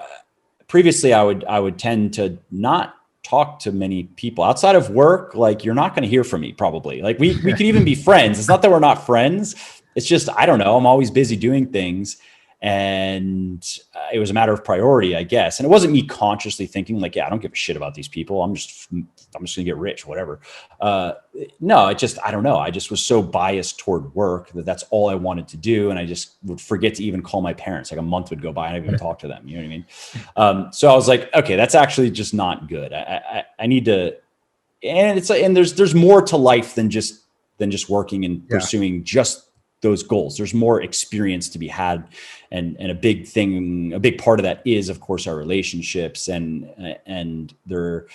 Speaker 2: previously I would tend to not talk to many people outside of work. Like, you're not going to hear from me probably. Like we could even be friends. It's not that we're not friends. it's just, I don't know. I'm always busy doing things. And it was a matter of priority, I guess. And it wasn't me consciously thinking like, yeah, I don't give a shit about these people. I'm just gonna get rich, whatever. No, I don't know. I just was so biased toward work that's all I wanted to do. And I just would forget to even call my parents. Like a month would go by and I didn't even talk to them. You know what I mean? So I was like, okay, that's actually just not good. I need to, and it's like, and there's more to life than just working and pursuing just those goals. There's more experience to be had. And a big part of that is, of course, our relationships and they're,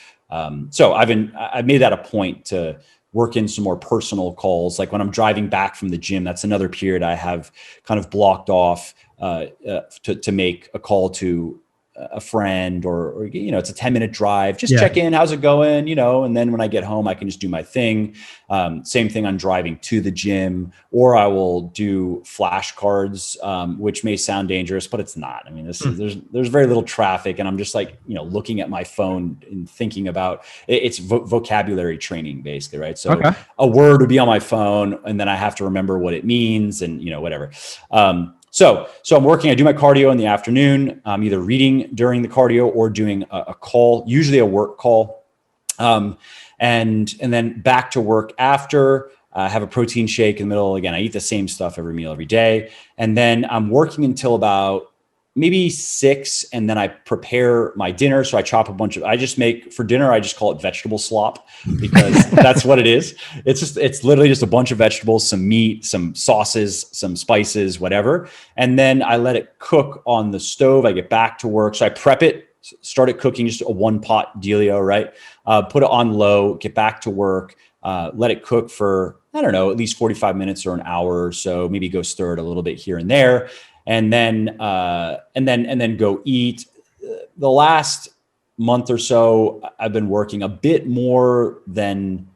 Speaker 2: so I've made that a point to work in some more personal calls. Like when I'm driving back from the gym, that's another period I have kind of blocked off to make a call to a friend or it's a 10-minute drive, just check in, how's it going? And then when I get home, I can just do my thing. Same thing on driving to the gym, or I will do flashcards, which may sound dangerous, but it's not. I mean, there's very little traffic and I'm just like, looking at my phone and thinking about it's vocabulary training basically. Right. So a word would be on my phone and then I have to remember what it means and, whatever. So I'm working, I do my cardio in the afternoon. I'm either reading during the cardio or doing a call, usually a work call. And then back to work after. I have a protein shake in the middle. Again, I eat the same stuff every meal every day. And then I'm working until about maybe 6, and then I prepare my dinner. So I chop for dinner, I just call it vegetable slop because that's what it is. It's literally just a bunch of vegetables, some meat, some sauces, some spices, whatever. And then I let it cook on the stove. I get back to work. So I prep it, start it cooking, just a 1-pot dealio, right? Put it on low, get back to work, let it cook for, I don't know, at least 45 minutes or an hour or so, maybe go stir it a little bit here and there. And then go eat. The last month or so, I've been working a bit more than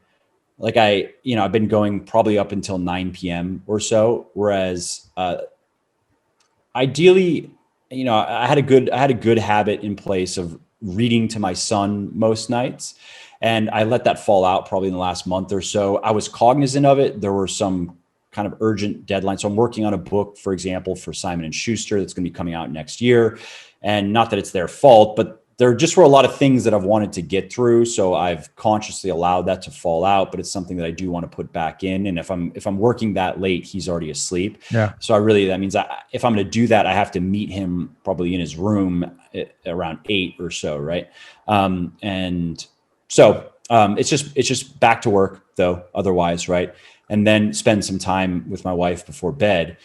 Speaker 2: like I've been going probably up until 9 p.m. or so. Whereas ideally, I had a good habit in place of reading to my son most nights. And I let that fall out probably in the last month or so. I was cognizant of it. There were some kind of urgent deadline. So I'm working on a book, for example, for Simon & Schuster that's going to be coming out next year. And not that it's their fault, but there just were a lot of things that I've wanted to get through. So I've consciously allowed that to fall out, but it's something that I do want to put back in. And if I'm working that late, he's already asleep. Yeah. So that means if I'm going to do that, I have to meet him probably in his room at around 8 or so. Right. And so it's just back to work though, otherwise. Right. And then spend some time with my wife before bed.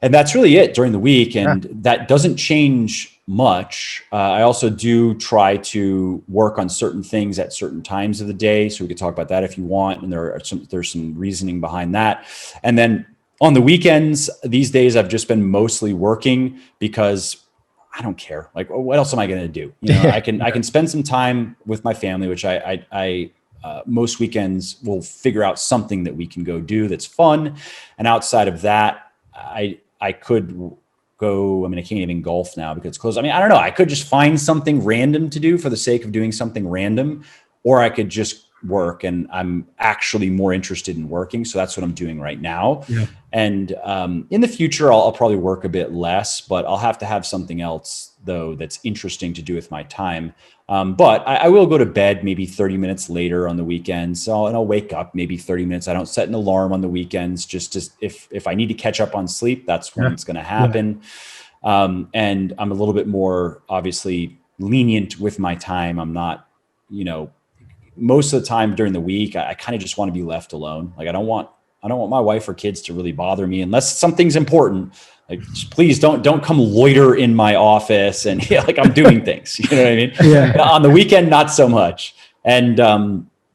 Speaker 2: And that's really it during the week. And that doesn't change much. I also do try to work on certain things at certain times of the day. So we could talk about that if you want. And there's some reasoning behind that. And then on the weekends, these days, I've just been mostly working because I don't care. Like, what else am I going to do? I can spend some time with my family, which I most weekends we'll figure out something that we can go do that's fun. And outside of that, I could go, I can't even golf now because it's closed. I don't know. I could just find something random to do for the sake of doing something random, or I could just work, and I'm actually more interested in working. So that's what I'm doing right now. Yeah. And in the future, I'll probably work a bit less, but I'll have to have something else though that's interesting to do with my time. But I will go to bed maybe 30 minutes later on the weekends. And I'll wake up maybe 30 minutes. I don't set an alarm on the weekends, just if I need to catch up on sleep, that's when it's going to happen. Yeah. And I'm a little bit more obviously lenient with my time. I'm not, most of the time during the week, I kind of just want to be left alone. Like I don't want my wife or kids to really bother me unless something's important. Like, please don't come loiter in my office and like I'm doing things, you know what I mean? Yeah. On the weekend, not so much. And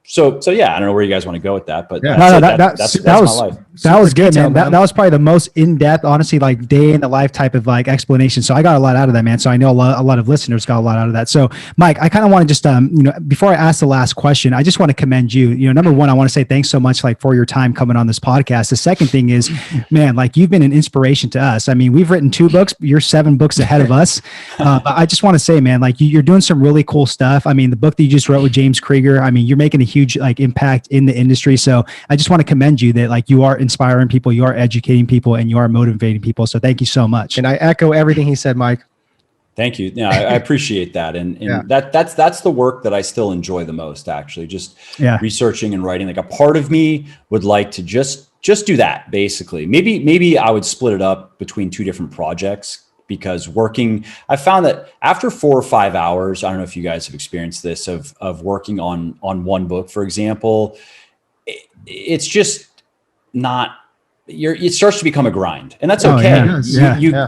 Speaker 2: so yeah, I don't know where you guys want to go with that, but that's my life.
Speaker 3: That was good, man. That was probably the most in-depth, honestly, like day in the life type of like explanation. So I got a lot out of that, man. So I know a lot of listeners got a lot out of that. So Mike, I kind of want to just, before I ask the last question, I just want to commend you. Number one, I want to say thanks so much, like for your time coming on this podcast. The second thing is, man, like you've been an inspiration to us. We've written 2 books, you're 7 books ahead of us. But I just want to say, man, like you're doing some really cool stuff. The book that you just wrote with James Krieger, you're making a huge like impact in the industry. So I just want to commend you that like you are inspiring people, you are educating people, and you are motivating people. So thank you so much.
Speaker 1: And I echo everything he said, Mike.
Speaker 2: Thank you. Yeah, I appreciate that. And
Speaker 1: Yeah.
Speaker 2: that's the work that I still enjoy the most, actually, just
Speaker 3: Yeah.
Speaker 2: researching and writing. Like a part of me would like to just do that, basically. Maybe I would split it up between two different projects, because I found that after 4 or 5 hours, I don't know if you guys have experienced this, of working on one book, for example, it's just not, it starts to become a grind, and that's okay.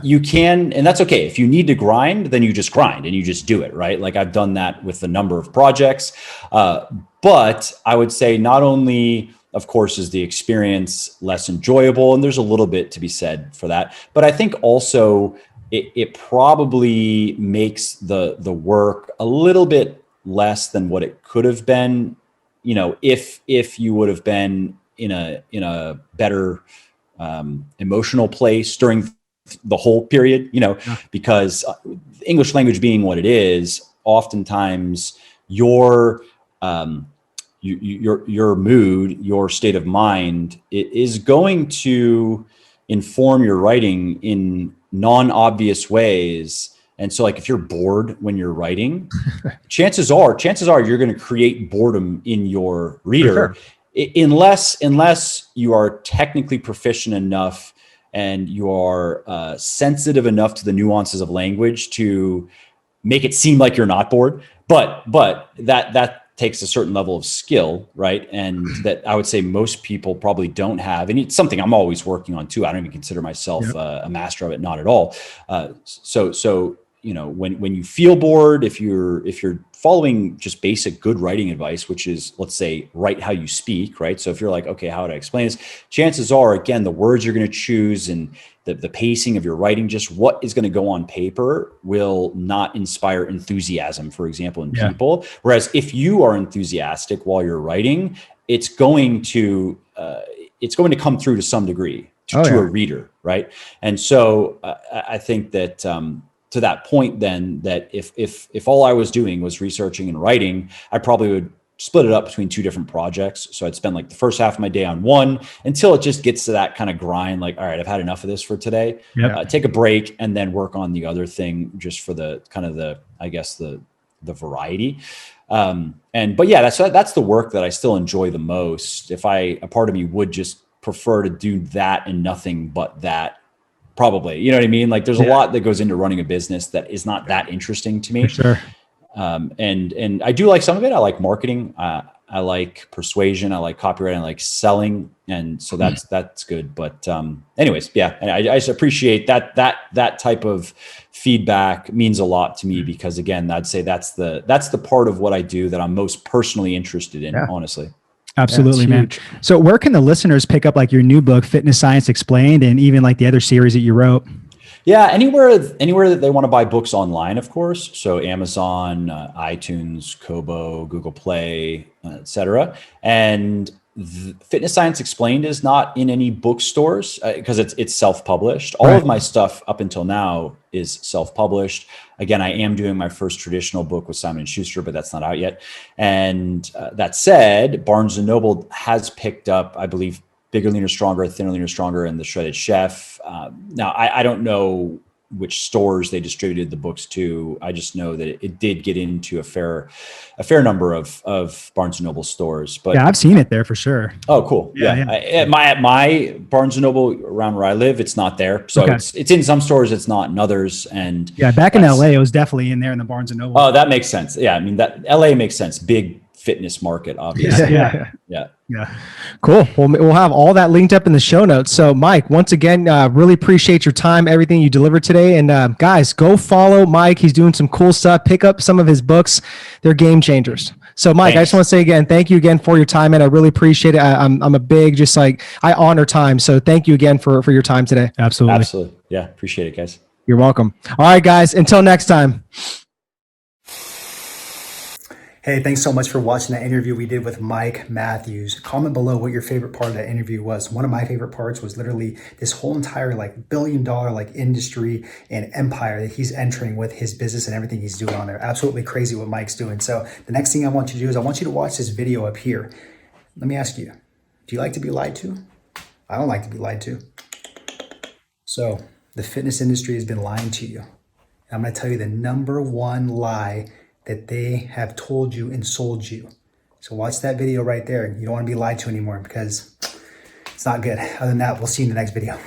Speaker 2: You can, and that's okay. If you need to grind, then you just grind and you just do it, right? Like I've done that with a number of projects. But I would say not only, of course, is the experience less enjoyable, and there's a little bit to be said for that, but I think also it probably makes the work a little bit less than what it could have been, if you would have been in a better emotional place during the whole period, because English language being what it is, oftentimes your mood, your state of mind, it is going to inform your writing in non-obvious ways. And so, like, if you're bored when you're writing, chances are you're going to create boredom in your reader. Sure. Unless you are technically proficient enough and you are sensitive enough to the nuances of language to make it seem like you're not bored. But that takes a certain level of skill, right? And that I would say most people probably don't have. And it's something I'm always working on too. I don't even consider myself a master of it, not at all. So when you feel bored, if you're following just basic good writing advice, which is, let's say, write how you speak, right? So if you're like, okay, how would I explain this? Chances are, again, the words you're going to choose and the pacing of your writing, just what is going to go on paper, will not inspire enthusiasm, for example, in people. Whereas if you are enthusiastic while you're writing, it's going to come through to some degree to a reader, right? And so I think that to that point, then, that if all I was doing was researching and writing, I probably would split it up between two different projects. So I'd spend like the first half of my day on one until it just gets to that kind of grind. Like, all right, I've had enough of this for today. Take a break and then work on the other thing, just for the kind of the variety. But yeah, that's the work that I still enjoy the most. A part of me would just prefer to do that and nothing but that. Probably, you know what I mean? Like, there's a lot that goes into running a business that is not that interesting to me.
Speaker 3: For sure.
Speaker 2: And I do like some of it. I like marketing. I like persuasion. I like copywriting. I like selling. And so that's good. But anyways, yeah. And I just appreciate that type of feedback means a lot to me, because again, I'd say that's the part of what I do that I'm most personally interested in, honestly.
Speaker 3: Absolutely, man. So where can the listeners pick up like your new book, Fitness Science Explained, and even like the other series that you wrote?
Speaker 2: Yeah, anywhere that they want to buy books online, of course. So Amazon, iTunes, Kobo, Google Play, etc. And Fitness Science Explained is not in any bookstores because it's self-published. All of my stuff up until now is self-published. Again, I am doing my first traditional book with Simon & Schuster, but that's not out yet. And that said, Barnes & Noble has picked up, I believe, Bigger, Leaner, Stronger, Thinner, Leaner, Stronger, and The Shredded Chef. Now, I don't know which stores they distributed the books to. I just know that it did get into a fair number of Barnes & Noble stores. But
Speaker 3: yeah, I've seen it there for sure.
Speaker 2: Oh, cool. Yeah. At my Barnes & Noble around where I live, it's not there. So it's in some stores, it's not in others. And
Speaker 3: yeah, back in LA, it was definitely in there in the Barnes & Noble.
Speaker 2: Oh, that makes sense. Yeah. I mean, that LA makes sense. Big fitness market, obviously. Yeah.
Speaker 1: Cool. We'll have all that linked up in the show notes. So Mike, once again, really appreciate your time, everything you delivered today. And guys, go follow Mike. He's doing some cool stuff. Pick up some of his books. They're game changers. So Mike, I just want to say again, thank you again for your time, and I really appreciate it. I'm a big, I honor time. So thank you again for your time today.
Speaker 2: Absolutely. Yeah. Appreciate it, guys.
Speaker 1: You're welcome. All right, guys, until next time.
Speaker 3: Hey, thanks so much for watching that interview we did with Mike Matthews. Comment below what your favorite part of that interview was. One of my favorite parts was literally this whole entire billion-dollar industry and empire that he's entering with his business and everything he's doing on there. Absolutely crazy what Mike's doing. So the next thing I want you to do is I want you to watch this video up here. Let me ask you, do you like to be lied to? I don't like to be lied to. So the fitness industry has been lying to you. And I'm going to tell you the number one lie that they have told you and sold you. So watch that video right there. You don't want to be lied to anymore because it's not good. Other than that, we'll see you in the next video.